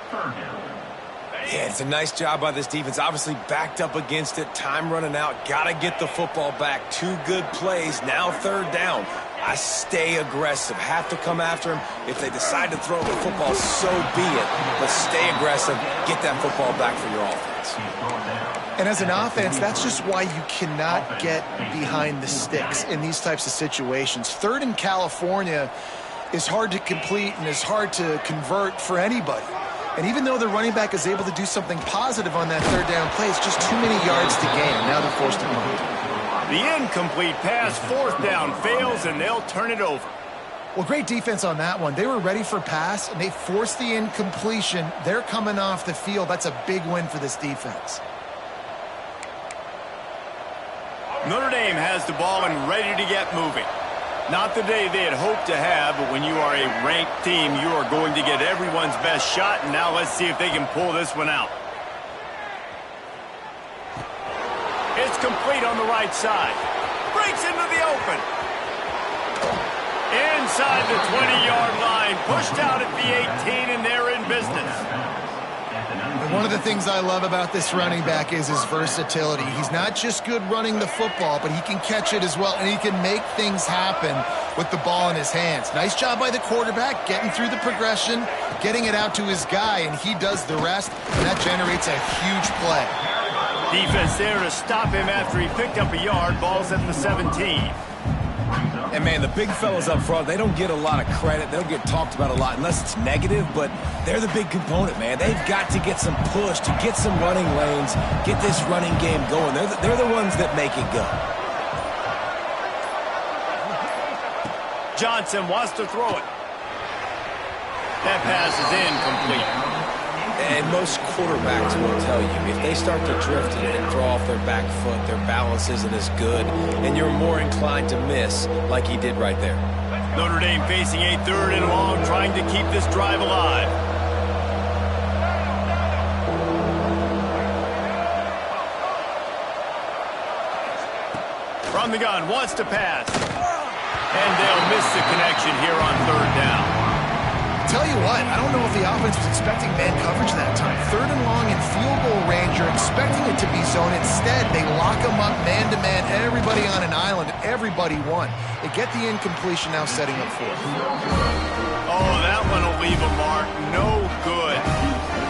Yeah, it's a nice job by this defense. Obviously backed up against it. Time running out. Got to get the football back. 2 good plays. Now third down. I stay aggressive. Have to come after him. If they decide to throw the football, so be it. But stay aggressive. Get that football back for your offense. And as an offense, that's just why you cannot get behind the sticks in these types of situations. Third in California is hard to complete and is hard to convert for anybody. And even though the running back is able to do something positive on that third down play, it's just too many yards to gain. Now they're forced to punt. The incomplete pass, fourth down, fails, and they'll turn it over. Well, great defense on that one. They were ready for pass, and they forced the incompletion. They're coming off the field. That's a big win for this defense. Notre Dame has the ball and ready to get moving. Not the day they had hoped to have, but when you are a ranked team, you are going to get everyone's best shot, and now let's see if they can pull this one out. It's complete on the right side. Breaks into the open. Inside the 20-yard line. Pushed out at the 18, and they're in business. And one of the things I love about this running back is his versatility. He's not just good running the football, but he can catch it as well, and he can make things happen with the ball in his hands. Nice job by the quarterback, getting through the progression, getting it out to his guy, and he does the rest, and that generates a huge play. Defense there to stop him after he picked up a yard. Ball's at the 17. And, man, the big fellas up front, they don't get a lot of credit. They don't get talked about a lot unless it's negative, but they're the big component, man. They've got to get some push, to get some running lanes, get this running game going. They're the ones that make it go. Johnson wants to throw it. That pass is incomplete. And most quarterbacks will tell you, if they start to drift and throw off their back foot, their balance isn't as good, and you're more inclined to miss like he did right there. Notre Dame facing a 3rd and long, trying to keep this drive alive. From the gun, wants to pass. And they'll miss the connection here on 3rd down. Tell you what, I don't know if the offense was expecting man coverage that time. 3rd and long in field goal range, you're expecting it to be zone. Instead, they lock them up man-to-man, everybody on an island, everybody won. They get the incompletion now setting up 4th. Oh, that one will leave a mark. No good.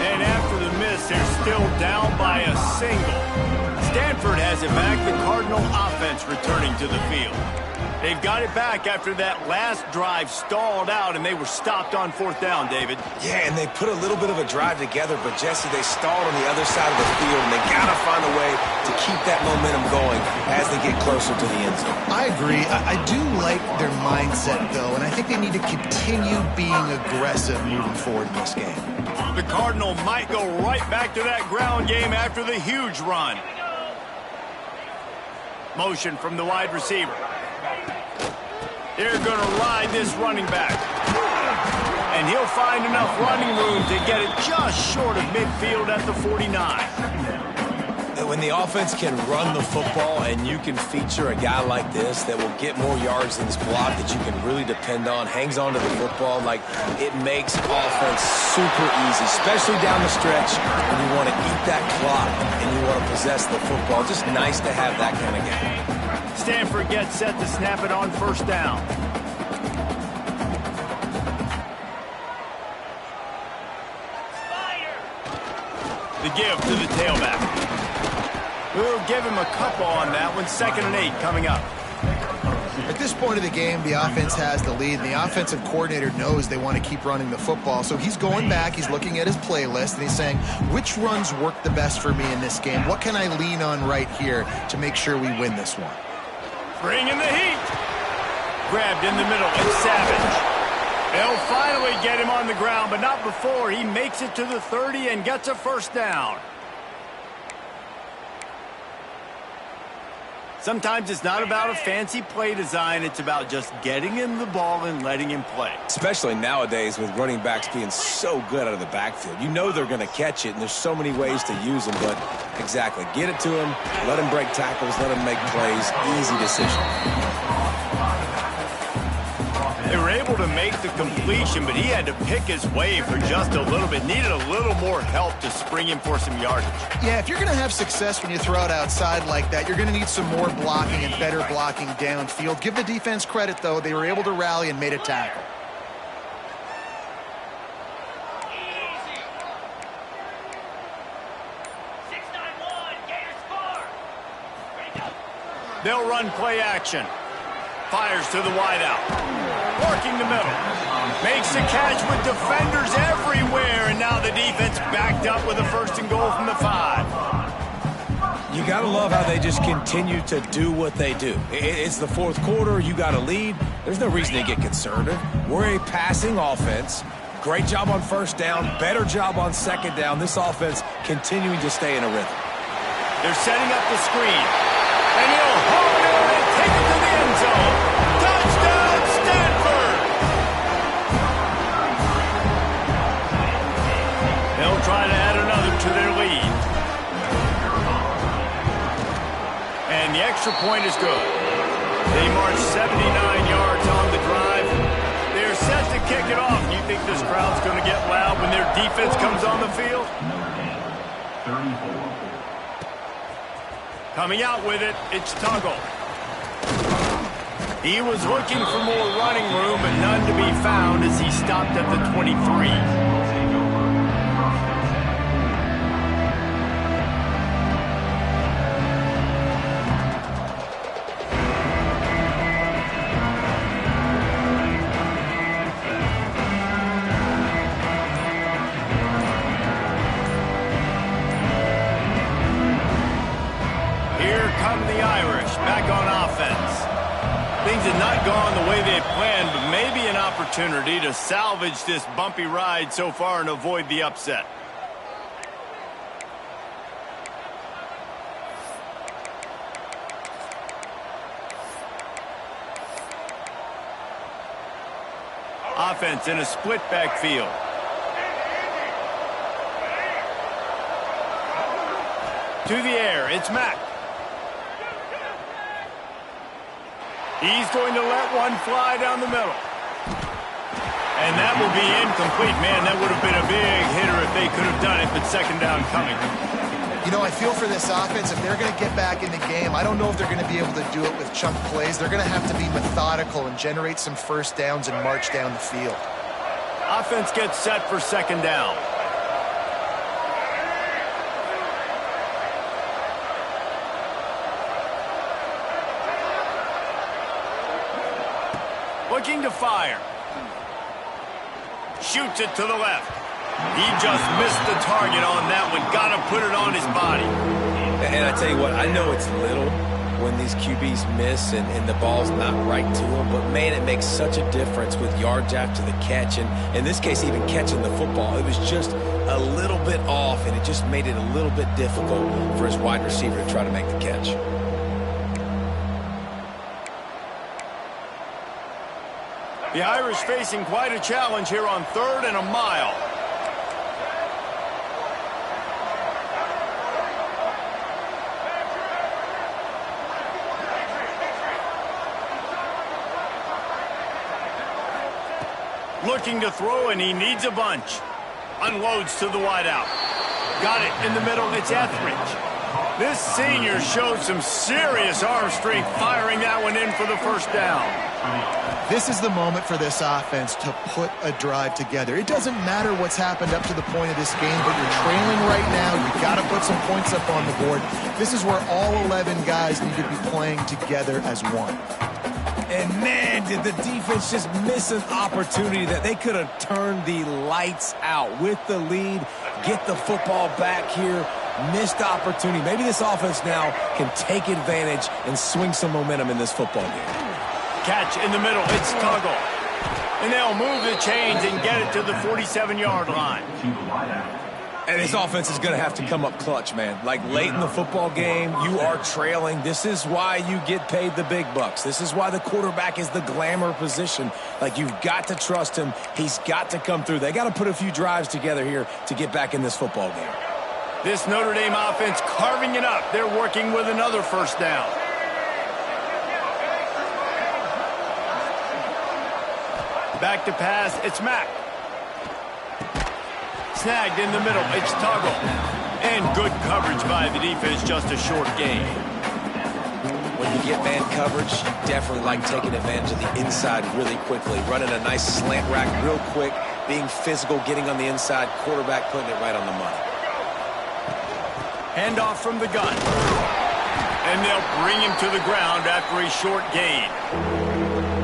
And after the miss, they're still down by a single. Stanford has it back, the Cardinal offense returning to the field. They've got it back after that last drive stalled out, and they were stopped on 4th down, David. Yeah, and they put a little bit of a drive together, but, Jesse, they stalled on the other side of the field, and they got to find a way to keep that momentum going as they get closer to the end zone. I agree. I do like their mindset, though, and I think they need to continue being aggressive moving forward in this game. The Cardinal might go right back to that ground game after the huge run. Motion from the wide receiver. They're going to ride this running back. And he'll find enough running room to get it just short of midfield at the 49. When the offense can run the football and you can feature a guy like this that will get more yards than this block that you can really depend on, hangs on to the football, like it makes offense super easy, especially down the stretch when you want to eat that clock and you want to possess the football. Just nice to have that kind of game. Stanford gets set to snap it on 1st down. The give to the tailback. We'll give him a couple on that one. 2nd and 8 coming up. At this point of the game, the offense has the lead, and the offensive coordinator knows they want to keep running the football. So he's going back, he's looking at his playlist, and he's saying, which runs work the best for me in this game? What can I lean on right here to make sure we win this one? Bring in the heat. Grabbed in the middle. It's Savage. They'll finally get him on the ground, but not before he makes it to the 30 and gets a 1st down. Sometimes it's not about a fancy play design. It's about just getting him the ball and letting him play. Especially nowadays with running backs being so good out of the backfield. You know they're going to catch it, and there's so many ways to use them. But exactly, get it to him, let him break tackles, let him make plays. Easy decision. They were able to make the completion, but he had to pick his way for just a little bit. Needed a little more help to spring him for some yardage. Yeah, if you're going to have success when you throw it outside like that, you're going to need some more blocking and better blocking downfield. Give the defense credit, though. They were able to rally and made a tackle. Easy. 6-9-1. Gators score. Ready, go. They'll run play action. Fires to the wideout. Working the middle. Makes the catch with defenders everywhere. And now the defense backed up with a 1st and goal from the 5. You got to love how they just continue to do what they do. It's the 4th quarter. You got to lead. There's no reason to get conservative. We're a passing offense. Great job on 1st down. Better job on 2nd down. This offense continuing to stay in a rhythm. They're setting up the screen. And he'll hold it and take it to the end zone. Touchdown, Stanford! They'll try to add another to their lead. And the extra point is good. They march 79 yards on the drive. They're set to kick it off. You think this crowd's going to get loud when their defense comes on the field? 34. Coming out with it, it's Tuggle. He was looking for more running room, but none to be found as he stopped at the 23. Here come the Irish, back on offense. Things had not gone the way they had planned, but maybe an opportunity to salvage this bumpy ride so far and avoid the upset. offense in a split backfield. To the air, it's Mack. He's going to let one fly down the middle. And that will be incomplete. Man, that would have been a big hitter if they could have done it, but second down coming. You know, I feel for this offense, if they're going to get back in the game, I don't know if they're going to be able to do it with chunk plays. They're going to have to be methodical and generate some first downs and march down the field. Offense gets set for second down. Looking to fire. Shoots it to the left. He just missed the target on that one. Got to put it on his body. And I tell you what, I know it's little when these QBs miss and the ball's not right to them, but man, it makes such a difference with yards after the catch. And in this case, even catching the football, it was just a little bit off, and it just made it a little bit difficult for his wide receiver to try to make the catch. The Irish facing quite a challenge here on 3rd and a mile. Looking to throw, and he needs a bunch. Unloads to the wideout. Got it in the middle. It's Etheridge. This senior showed some serious arm strength firing that one in for the first down. This is the moment for this offense to put a drive together. It doesn't matter what's happened up to the point of this game, but you're trailing right now. You've got to put some points up on the board. This is where all 11 guys need to be playing together as one. And man, did the defense just miss an opportunity that they could have turned the lights out with the lead, get the football back here. Missed opportunity. Maybe this offense now can take advantage and swing some momentum in this football game. Catch in the middle. It's Tuggle. And they'll move the chains and get it to the 47-yard line. And this offense is going to have to come up clutch, man. Like late in the football game, you are trailing. This is why you get paid the big bucks. This is why the quarterback is the glamour position. Like, you've got to trust him. He's got to come through. They got to put a few drives together here to get back in this football game. This Notre Dame offense carving it up. They're working with another first down. Back to pass, it's Mack. Snagged in the middle, it's Tuggle. And good coverage by the defense, just a short gain. When you get man coverage, you definitely like taking advantage of the inside really quickly. Running a nice slant rack real quick, being physical, getting on the inside, quarterback putting it right on the money. Handoff from the gun. And they'll bring him to the ground after a short gain.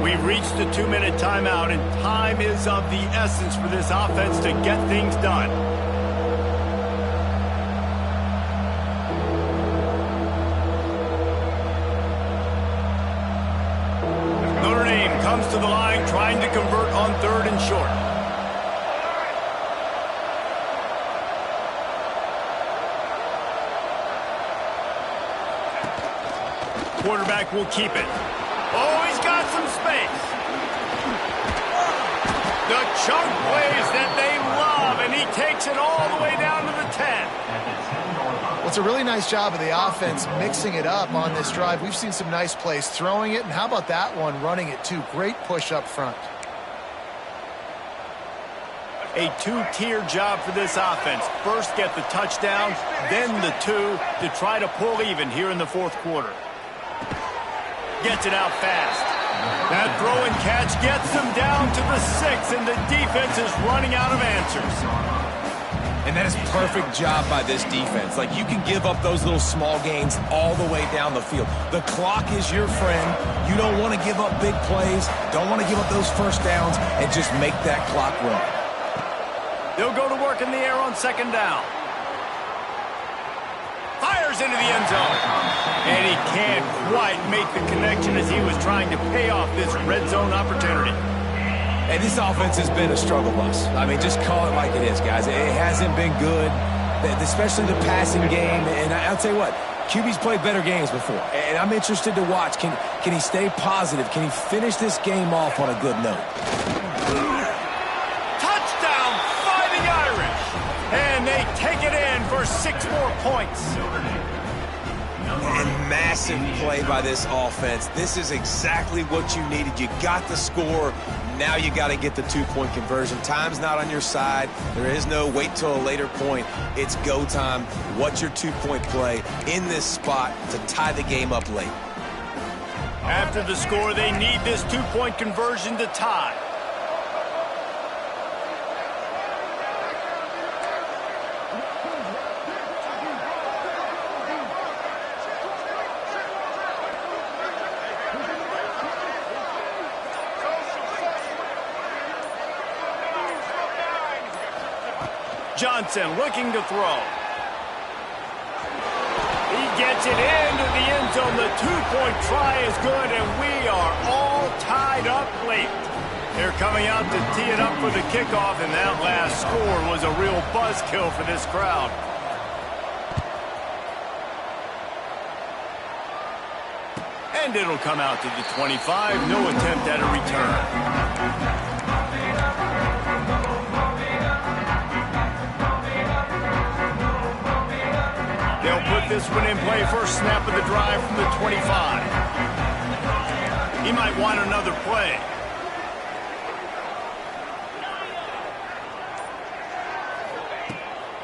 We've reached the 2-minute timeout, and time is of the essence for this offense to get things done. Notre Dame comes to the line trying to convert on 3rd and short. Quarterback will keep it. Oh, he's got some space. The chunk plays that they love, and he takes it all the way down to the 10. Well, it's a really nice job of the offense mixing it up on this drive. We've seen some nice plays throwing it, and how about that one running it too? Great push up front. A two-tier job for this offense. First get the touchdown, then the 2 to try to pull even here in the 4th quarter. Gets it out fast. That throw and catch gets them down to the 6, and the defense is running out of answers. And that is perfect job by this defense. Like, you can give up those little small gains all the way down the field. The clock is your friend. You don't want to give up big plays, don't want to give up those first downs, and just make that clock run. They'll go to work in the air on 2nd down. Fires into the end zone. And he can't quite make the connection as he was trying to pay off this red zone opportunity. And this offense has been a struggle bus. I mean, just call it like it is, guys. It hasn't been good, especially the passing game. And I'll tell you what, QB's played better games before. And I'm interested to watch. Can he stay positive? Can he finish this game off on a good note? score 6 more points. And massive play by this offense. This is exactly what you needed. You got the score. Now you got to get the 2-point conversion. Time's not on your side. There is no wait till a later point. It's go time. What's your 2-point play in this spot to tie the game up late? After the score, they need this 2-point conversion to tie. Johnson looking to throw. He gets it into the end zone. The 2-point try is good, and we are all tied up late. They're coming out to tee it up for the kickoff, and that last score was a real buzzkill for this crowd. And it'll come out to the 25. No attempt at a return. They'll put this one in play. First snap of the drive from the 25. He might want another play.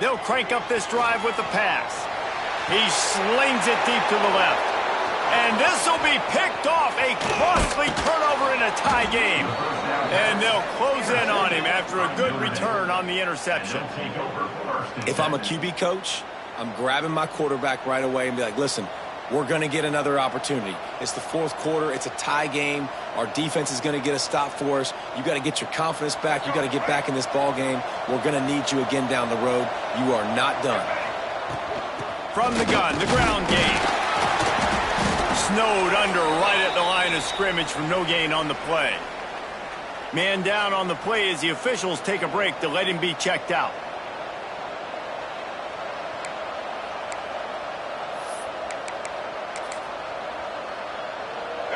They'll crank up this drive with the pass. He slings it deep to the left. And this will be picked off. A costly turnover in a tie game. And they'll close in on him after a good return on the interception. If I'm a QB coach, I'm grabbing my quarterback right away and be like, listen, we're going to get another opportunity. It's the fourth quarter. It's a tie game. Our defense is going to get a stop for us. You got to get your confidence back. You got to get back in this ball game. We're going to need you again down the road. You are not done. From the gun, the ground game. Snowed under right at the line of scrimmage for no gain on the play. Man down on the play as the officials take a break to let him be checked out.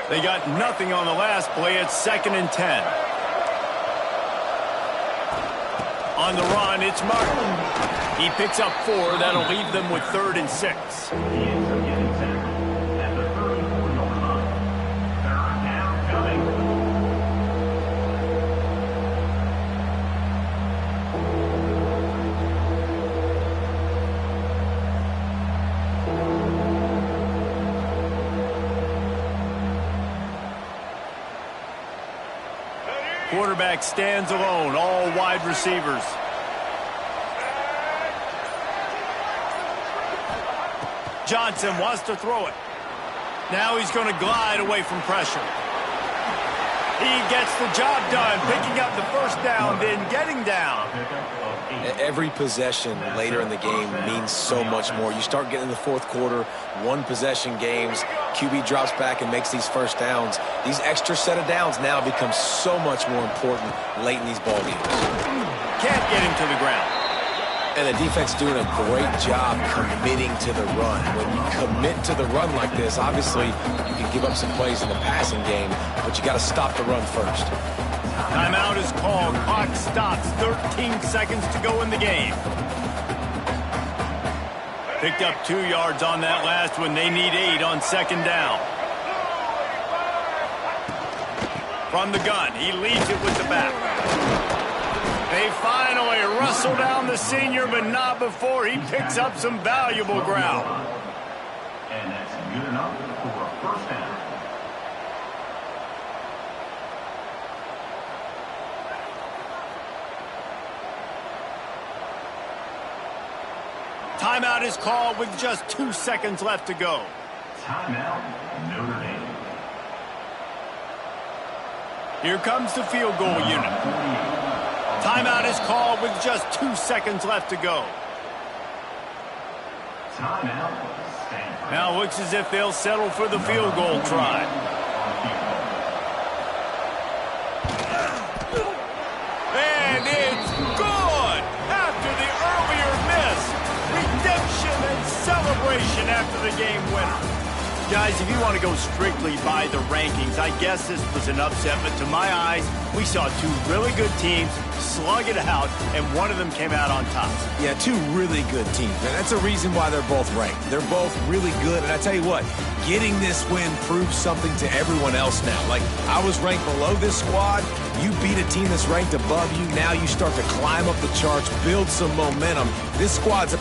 They got nothing on the last play. It's 2nd and 10. On the run, it's Martin. He picks up 4. That'll leave them with 3rd and 6. Quarterback stands alone, all wide receivers. Johnson wants to throw it. Now he's going to glide away from pressure. He gets the job done, picking up the first down, then getting down. Every possession later in the game means so much more. You start getting in the fourth quarter, one possession games, QB drops back and makes these first downs. These extra set of downs now become so much more important late in these ball games. Can't get him to the ground. And the defense doing a great job committing to the run. When you commit to the run like this, obviously you can give up some plays in the passing game, but you got to stop the run first. Timeout is called. Clock stops. 13 seconds to go in the game. Picked up 2 yards on that last one. They need 8 on 2nd down. From the gun, he leads it with the back. They finally wrestle down the senior, but not before he picks up some valuable ground. And that's good enough for a first down. Timeout is called with just 2 seconds left to go. Timeout, Notre Dame. Here comes the field goal unit. Timeout is called with just 2 seconds left to go. Timeout, Stanford. Now looks as if they'll settle for the field goal try. And it's good! After the earlier miss, redemption and celebration after the game winner. Guys, if you want to go strictly by the rankings, I guess this was an upset, but to my eyes, we saw two really good teams slug it out, and one of them came out on top. Yeah, two really good teams, and that's a reason why they're both ranked. They're both really good, and I tell you what, getting this win proves something to everyone else now. Like, I was ranked below this squad. You beat a team that's ranked above you. Now you start to climb up the charts, build some momentum. This squad's